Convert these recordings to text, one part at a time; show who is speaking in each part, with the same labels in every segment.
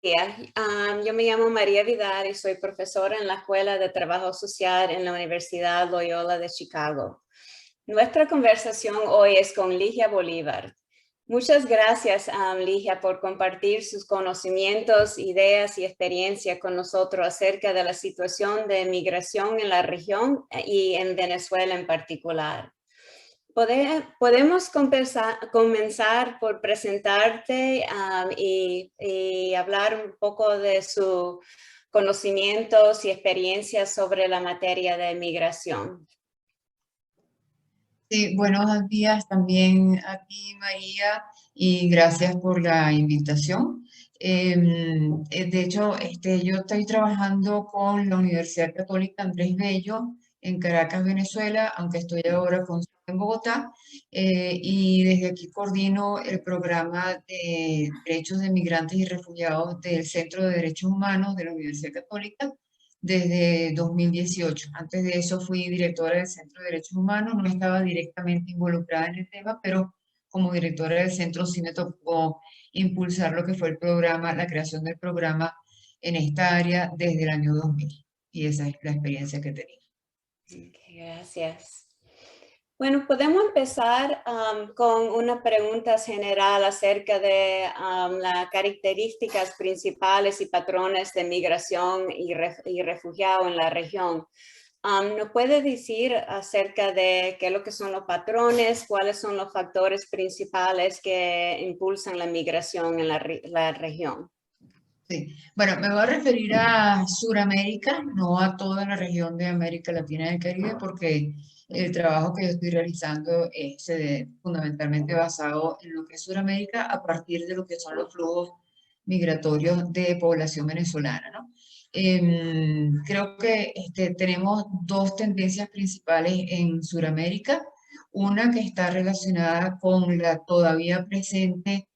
Speaker 1: días. Yo me llamo María Vidal y soy profesora en la Escuela de Trabajo Social en la Universidad Loyola de Chicago. Nuestra conversación hoy es con Ligia Bolívar. Muchas gracias, Ligia, por compartir sus conocimientos, ideas y experiencia con nosotros acerca de la situación de migración en la región y en Venezuela en particular. Podemos comenzar por presentarte y hablar un poco de sus conocimientos y experiencias sobre la materia de migración.
Speaker 2: Sí, buenos días también a ti, María, y gracias por la invitación. De hecho, yo estoy trabajando con la Universidad Católica Andrés Bello en Caracas, Venezuela, aunque estoy ahora con sede en Bogotá, y desde aquí coordino el programa de Derechos de Migrantes y Refugiados del Centro de Derechos Humanos de la Universidad Católica desde 2018. Antes de eso fui directora del Centro de Derechos Humanos, no estaba directamente involucrada en el tema, pero como directora del centro sí me tocó impulsar lo que fue el programa, la creación del programa en esta área desde el año 2000. Y esa es la experiencia que tenía.
Speaker 1: Okay, gracias. Bueno, podemos empezar con una pregunta general acerca de las características principales y patrones de migración y refugiado en la región. ¿Nos puede decir acerca de qué es lo que son los patrones, cuáles son los factores principales que impulsan la migración en la región?
Speaker 2: Sí. Bueno, me voy a referir a Sudamérica, no a toda la región de América Latina y el Caribe, porque el trabajo que yo estoy realizando es fundamentalmente basado en lo que es Sudamérica a partir de lo que son los flujos migratorios de población venezolana, ¿no? Creo que tenemos dos tendencias principales en Sudamérica, una que está relacionada con la todavía presente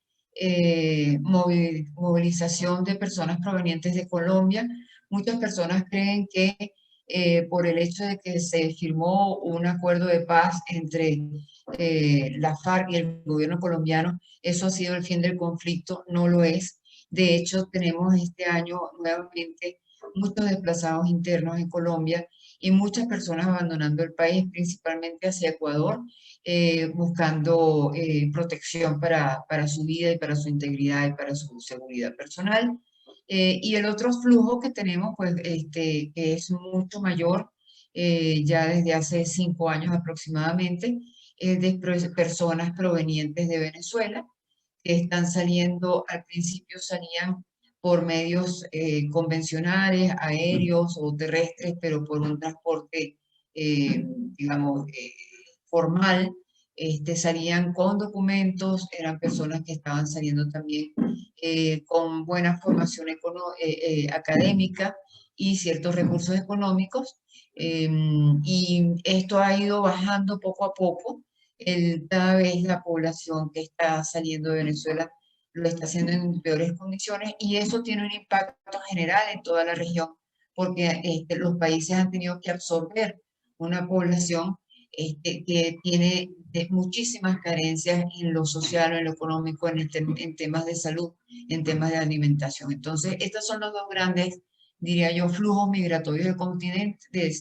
Speaker 2: movilización de personas provenientes de Colombia. Muchas personas creen que por el hecho de que se firmó un acuerdo de paz entre la FARC y el gobierno colombiano, eso ha sido el fin del conflicto. No lo es. De hecho, tenemos este año nuevamente muchos desplazados internos en Colombia y muchas personas abandonando el país, principalmente hacia Ecuador, buscando protección para su vida y para su integridad y para su seguridad personal. Y el otro flujo que tenemos, pues, que es mucho mayor, ya desde hace 5 años aproximadamente, es de personas provenientes de Venezuela, que están saliendo, al principio salían por medios convencionales, aéreos o terrestres, pero por un transporte, digamos, formal, salían con documentos, eran personas que estaban saliendo también con buena formación académica y ciertos recursos económicos, y esto ha ido bajando poco a poco. Cada vez la población que está saliendo de Venezuela lo está haciendo en peores condiciones y eso tiene un impacto general en toda la región porque los países han tenido que absorber una población que tiene muchísimas carencias en lo social, en lo económico, en temas de salud, en temas de alimentación. Entonces, estos son los dos grandes, diría yo, flujos migratorios del continente, de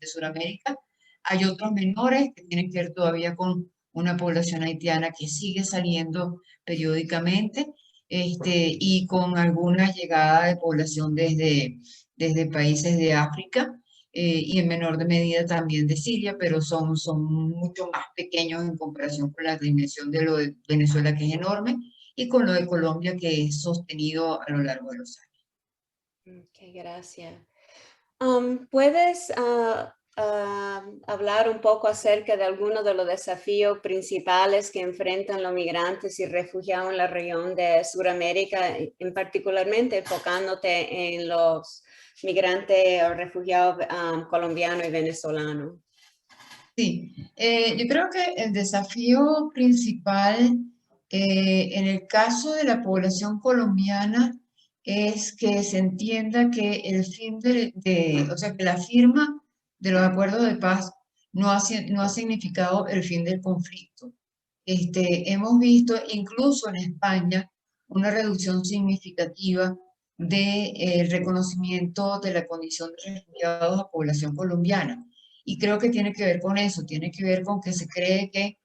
Speaker 2: Sudamérica. Hay otros menores que tienen que ver todavía con una población haitiana que sigue saliendo periódicamente, y con alguna llegada de población desde países de África, y en menor de medida también de Siria, pero son mucho más pequeños en comparación con la dimensión de lo de Venezuela, que es enorme, y con lo de Colombia, que es sostenido a lo largo de los años.
Speaker 1: Ok, gracias. ¿Puedes hablar un poco acerca de algunos de los desafíos principales que enfrentan los migrantes y refugiados en la región de Sudamérica, en particularmente enfocándote en los migrantes o refugiados colombianos y venezolanos?
Speaker 2: Sí, yo creo que el desafío principal en el caso de la población colombiana es que se entienda que el fin o sea, que la firma de los acuerdos de paz no ha significado el fin del conflicto. Hemos visto incluso en España una reducción significativa de reconocimiento de la condición de refugiados a población colombiana. Y creo que tiene que ver con eso, tiene que ver con que se cree que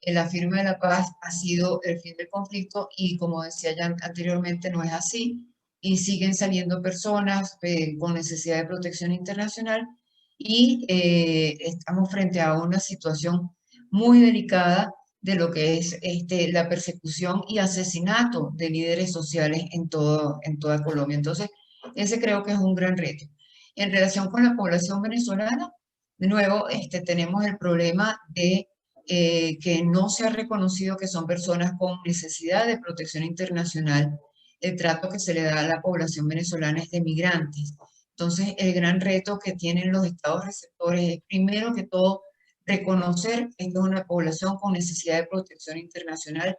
Speaker 2: la firma de la paz ha sido el fin del conflicto y como decía ya anteriormente, no es así. Y siguen saliendo personas con necesidad de protección internacional y estamos frente a una situación muy delicada de lo que es la persecución y asesinato de líderes sociales en toda Colombia. Entonces, ese creo que es un gran reto. En relación con la población venezolana, de nuevo, tenemos el problema de que no se ha reconocido que son personas con necesidad de protección internacional. El trato que se le da a la población venezolana es de migrantes. Entonces, el gran reto que tienen los estados receptores es, primero que todo, reconocer que esta es una población con necesidad de protección internacional,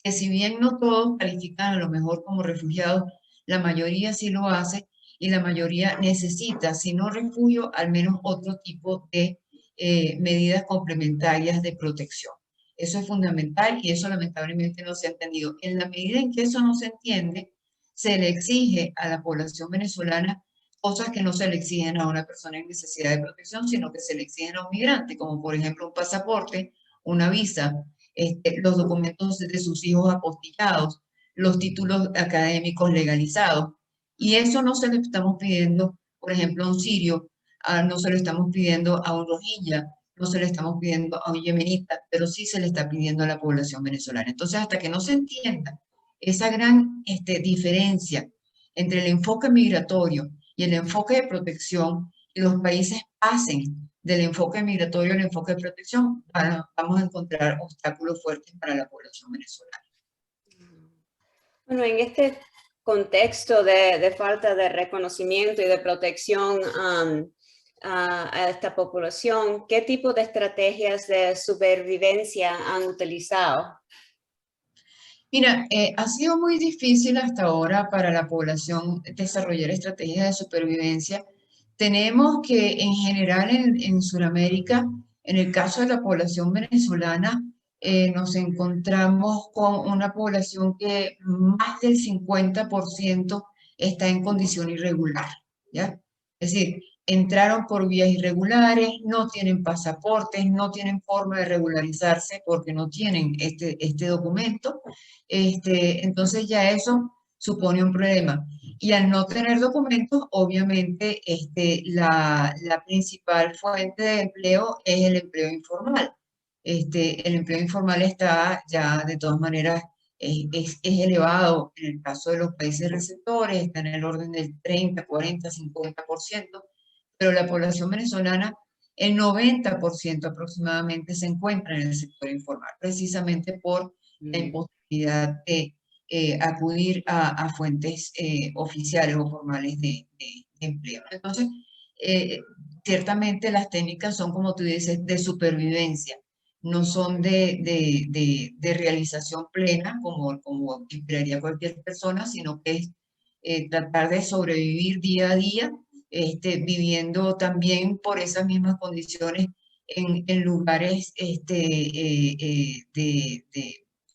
Speaker 2: que si bien no todos califican a lo mejor como refugiados, la mayoría sí lo hace y la mayoría necesita, si no refugio, al menos otro tipo de medidas complementarias de protección. Eso es fundamental y eso lamentablemente no se ha entendido. En la medida en que eso no se entiende, se le exige a la población venezolana cosas que no se le exigen a una persona en necesidad de protección, sino que se le exigen a un migrante, como por ejemplo un pasaporte, una visa, los documentos de sus hijos apostillados, los títulos académicos legalizados. Y eso no se lo estamos pidiendo, por ejemplo, a un sirio, no se lo estamos pidiendo a un rohingya, no se lo estamos pidiendo a un yemenita, pero sí se le está pidiendo a la población venezolana. Entonces, hasta que no se entienda esa gran diferencia entre el enfoque migratorio y el enfoque de protección, y los países pasen del enfoque migratorio al enfoque de protección, vamos a encontrar obstáculos fuertes para la población venezolana.
Speaker 1: Bueno, en este contexto de falta de reconocimiento y de protección a esta población, ¿qué tipo de estrategias de supervivencia han utilizado?
Speaker 2: Mira, ha sido muy difícil hasta ahora para la población desarrollar estrategias de supervivencia. Tenemos que en general en Sudamérica, en el caso de la población venezolana, nos encontramos con una población que más del 50% está en condición irregular, ¿ya? Es decir, entraron por vías irregulares, no tienen pasaportes, no tienen forma de regularizarse porque no tienen este documento. Entonces ya eso supone un problema. Y al no tener documentos, obviamente la principal fuente de empleo es el empleo informal. El empleo informal está ya de todas maneras, es elevado en el caso de los países receptores, está en el orden del 30, 40, 50%, pero la población venezolana, el 90% aproximadamente se encuentra en el sector informal, precisamente por la imposibilidad de acudir a fuentes oficiales o formales de empleo. Entonces, ciertamente las técnicas son, como tú dices, de supervivencia, no son de realización plena, como esperaría cualquier persona, sino que es tratar de sobrevivir día a día, viviendo también por esas mismas condiciones en lugares de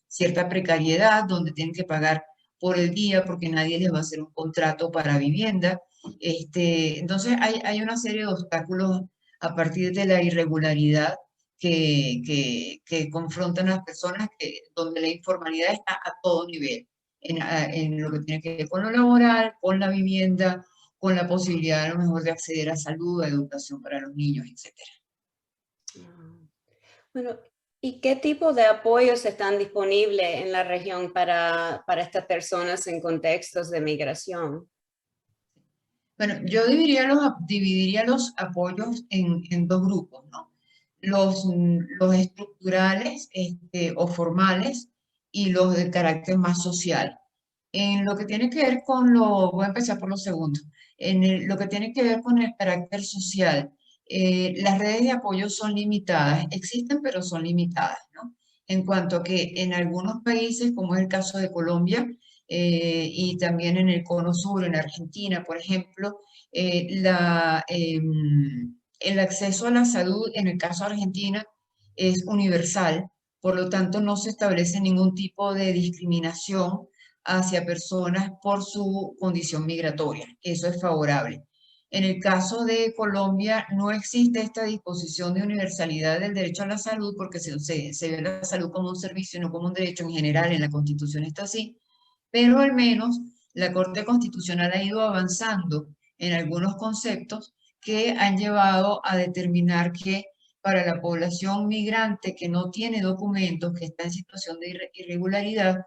Speaker 2: cierta precariedad, donde tienen que pagar por el día porque nadie les va a hacer un contrato para vivienda. Entonces hay una serie de obstáculos a partir de la irregularidad que confrontan a las personas, donde la informalidad está a todo nivel, en lo que tiene que ver con lo laboral, con la vivienda, con la posibilidad a lo mejor de acceder a salud, a educación para los niños, etcétera.
Speaker 1: Bueno, ¿y qué tipo de apoyos están disponibles en la región para estas personas en contextos de migración?
Speaker 2: Bueno, yo dividiría los apoyos en dos grupos, ¿no? Los estructurales o formales y los de carácter más social. En lo que tiene que ver voy a empezar por lo segundo, lo que tiene que ver con el carácter social, las redes de apoyo son limitadas, existen pero son limitadas, ¿no? En cuanto a que en algunos países, como es el caso de Colombia, y también en el Cono Sur, en Argentina, por ejemplo, el acceso a la salud, en el caso de Argentina, es universal, por lo tanto no se establece ningún tipo de discriminación hacia personas por su condición migratoria. Eso es favorable. En el caso de Colombia no existe esta disposición de universalidad del derecho a la salud porque se ve la salud como un servicio y no como un derecho en general, en la Constitución está así, pero al menos la Corte Constitucional ha ido avanzando en algunos conceptos que han llevado a determinar que para la población migrante que no tiene documentos, que está en situación de irregularidad,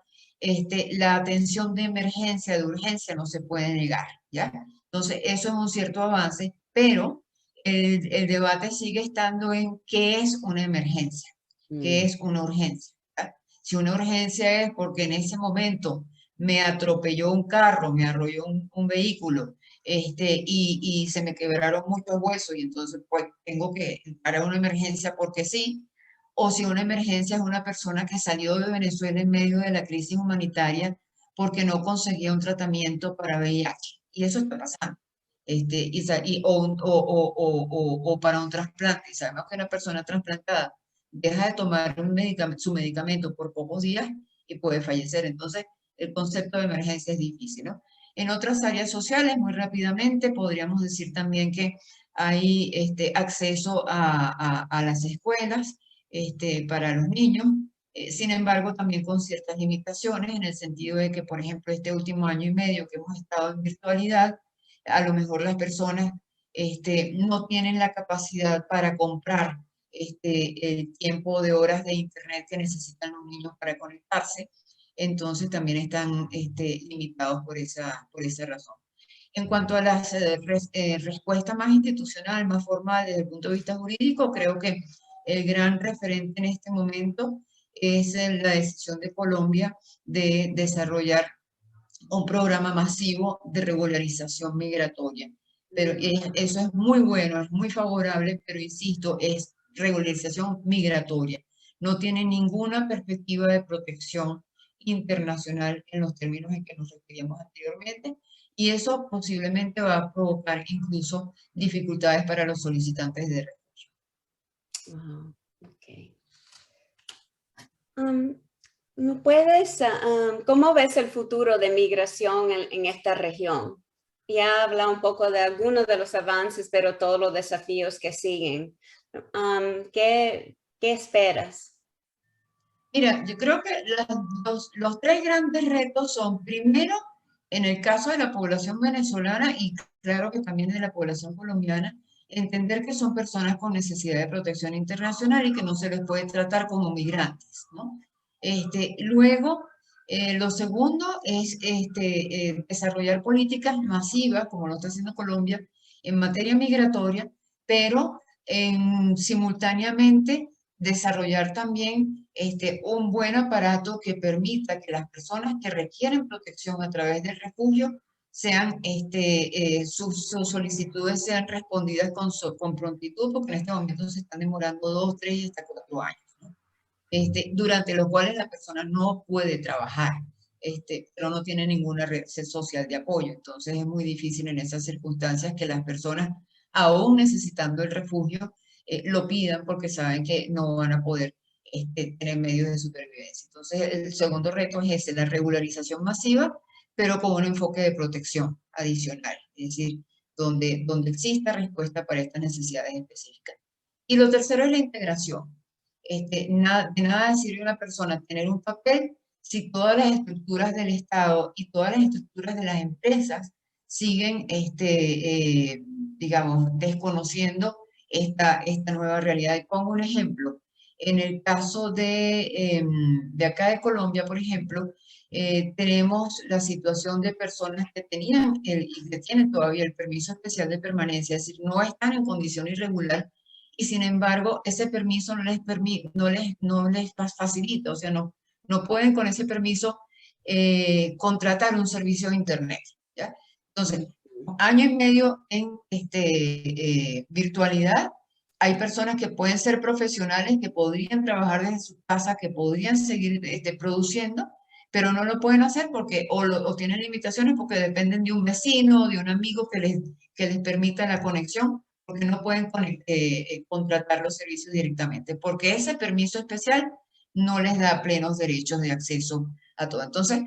Speaker 2: la atención de emergencia, de urgencia, no se puede negar, ¿ya? Entonces, eso es un cierto avance, pero el debate sigue estando en qué es una emergencia, qué
Speaker 1: Mm.
Speaker 2: es una urgencia. ¿Ya? Si una urgencia es porque en ese momento me atropelló un carro, me arrolló un vehículo, y se me quebraron muchos huesos y entonces pues tengo que entrar a una emergencia porque sí, o si una emergencia es una persona que salió de Venezuela en medio de la crisis humanitaria porque no conseguía un tratamiento para VIH. Y eso está pasando. O para un trasplante. Y sabemos que una persona trasplantada deja de tomar su medicamento por pocos días y puede fallecer. Entonces, el concepto de emergencia es difícil, ¿no? En otras áreas sociales, muy rápidamente, podríamos decir también que hay acceso a las escuelas para los niños, sin embargo, también con ciertas limitaciones, en el sentido de que, por ejemplo, este último año y medio que hemos estado en virtualidad, a lo mejor las personas no tienen la capacidad para comprar el tiempo de horas de internet que necesitan los niños para conectarse, entonces también están limitados por esa razón. En cuanto a las respuestas más institucional, más formal desde el punto de vista jurídico, creo que el gran referente en este momento es la decisión de Colombia de desarrollar un programa masivo de regularización migratoria. Pero eso es muy bueno, es muy favorable, pero insisto, es regularización migratoria. No tiene ninguna perspectiva de protección internacional en los términos en que nos referíamos anteriormente, y eso posiblemente va a provocar incluso dificultades para los solicitantes de refugio.
Speaker 1: Wow, ok. Um, ¿No puedes, cómo ves el futuro de migración en esta región? Ya habla un poco de algunos de los avances, pero todos los desafíos que siguen. ¿Qué esperas?
Speaker 2: Mira, yo creo que los tres grandes retos son, primero, en el caso de la población venezolana y claro que también de la población colombiana, entender que son personas con necesidad de protección internacional y que no se les puede tratar como migrantes, ¿no? Luego, lo segundo es desarrollar políticas masivas, como lo está haciendo Colombia, en materia migratoria, pero simultáneamente desarrollar también un buen aparato que permita que las personas que requieren protección a través del refugio sean, sus solicitudes sean respondidas con prontitud, porque en este momento se están demorando 2, 3 y hasta 4 años, ¿no? Durante los cuales la persona no puede trabajar, pero no tiene ninguna red social de apoyo. Entonces es muy difícil en esas circunstancias que las personas, aún necesitando el refugio, lo pidan porque saben que no van a poder tener medios de supervivencia. Entonces, el segundo reto es ese, la regularización masiva, pero con un enfoque de protección adicional, es decir, donde exista respuesta para estas necesidades específicas. Y lo tercero es la integración. De nada sirve a una persona tener un papel si todas las estructuras del Estado y todas las estructuras de las empresas siguen, digamos, desconociendo esta nueva realidad. Y pongo un ejemplo. En el caso de acá de Colombia, por ejemplo, tenemos la situación de personas que tenían y que tienen todavía el permiso especial de permanencia, es decir, no están en condición irregular y sin embargo ese permiso no les facilita, o sea, no pueden con ese permiso contratar un servicio de Internet, ¿ya? Entonces, año y medio en virtualidad, hay personas que pueden ser profesionales, que podrían trabajar desde su casa, que podrían seguir produciendo, pero no lo pueden hacer porque o tienen limitaciones porque dependen de un vecino, de un amigo que les permita la conexión, porque no pueden contratar los servicios directamente, porque ese permiso especial no les da plenos derechos de acceso a todo. Entonces,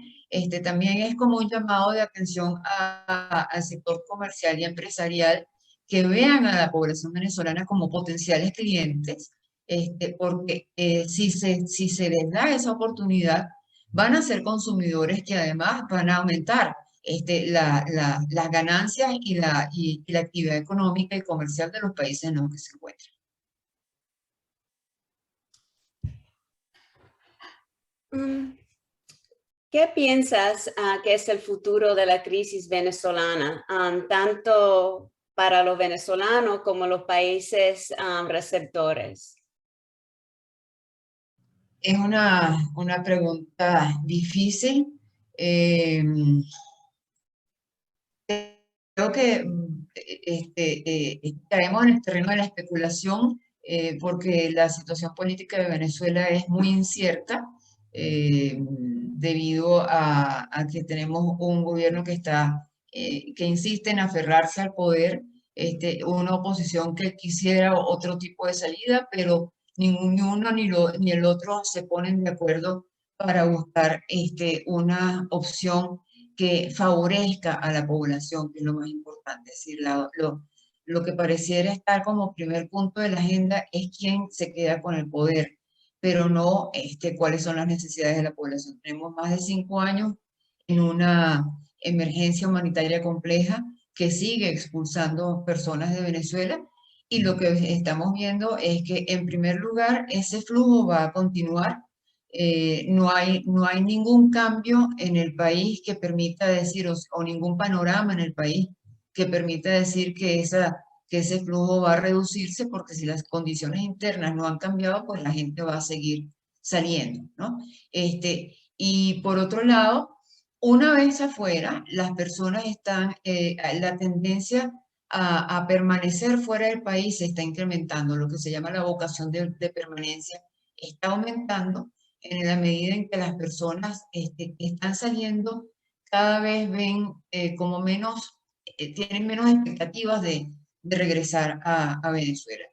Speaker 2: también es como un llamado de atención al sector comercial y empresarial, que vean a la población venezolana como potenciales clientes, porque si se les da esa oportunidad, van a ser consumidores que además van a aumentar las ganancias y la actividad económica y comercial de los países en los que se encuentran.
Speaker 1: ¿Qué piensas que es el futuro de la crisis venezolana, tanto para los venezolanos como los países receptores?
Speaker 2: Es una pregunta difícil. Eh, Creo que caemos en el terreno de la especulación, porque la situación política de Venezuela es muy incierta, debido a que tenemos un gobierno que insiste en aferrarse al poder, una oposición que quisiera otro tipo de salida, pero ni uno ni el otro se ponen de acuerdo para buscar una opción que favorezca a la población, que es lo más importante. Es decir, lo que pareciera estar como primer punto de la agenda es quién se queda con el poder, pero no cuáles son las necesidades de la población. Tenemos más de 5 años en una emergencia humanitaria compleja que sigue expulsando personas de Venezuela, y lo que estamos viendo es que, en primer lugar, ese flujo va a continuar. No hay ningún cambio en el país que permita decir, o ningún panorama en el país que permita decir que ese flujo va a reducirse, porque si las condiciones internas no han cambiado, pues la gente va a seguir saliendo, ¿no? Y por otro lado, una vez afuera, las personas la tendencia a permanecer fuera del país se está incrementando. Lo que se llama la vocación de permanencia está aumentando, en la medida en que las personas que están saliendo cada vez ven como tienen menos expectativas de regresar a Venezuela.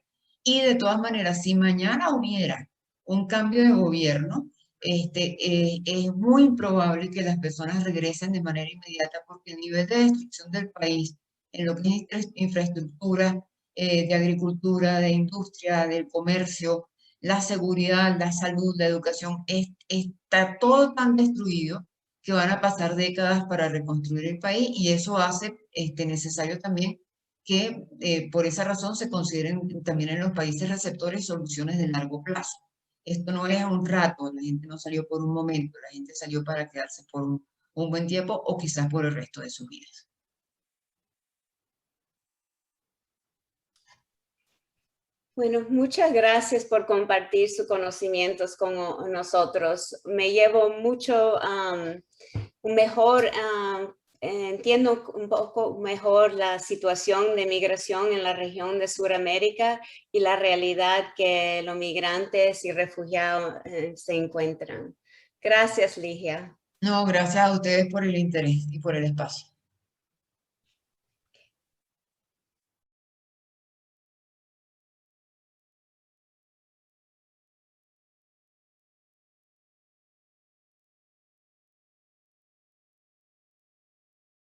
Speaker 2: Y de todas maneras, si mañana hubiera un cambio de gobierno, es muy improbable que las personas regresen de manera inmediata, porque el nivel de destrucción del país en lo que es infraestructura, de agricultura, de industria, del comercio, la seguridad, la salud, la educación, está todo tan destruido que van a pasar décadas para reconstruir el país, y eso hace necesario también que, por esa razón, se consideren también en los países receptores soluciones de largo plazo. Esto no es a un rato, la gente no salió por un momento, la gente salió para quedarse por un buen tiempo, o quizás por el resto de sus vidas.
Speaker 1: Bueno, muchas gracias por compartir sus conocimientos con nosotros. Me llevo mucho entiendo un poco mejor la situación de migración en la región de Sudamérica y la realidad que los migrantes y refugiados se encuentran. Gracias, Ligia.
Speaker 2: No, gracias a ustedes por el interés y por el espacio.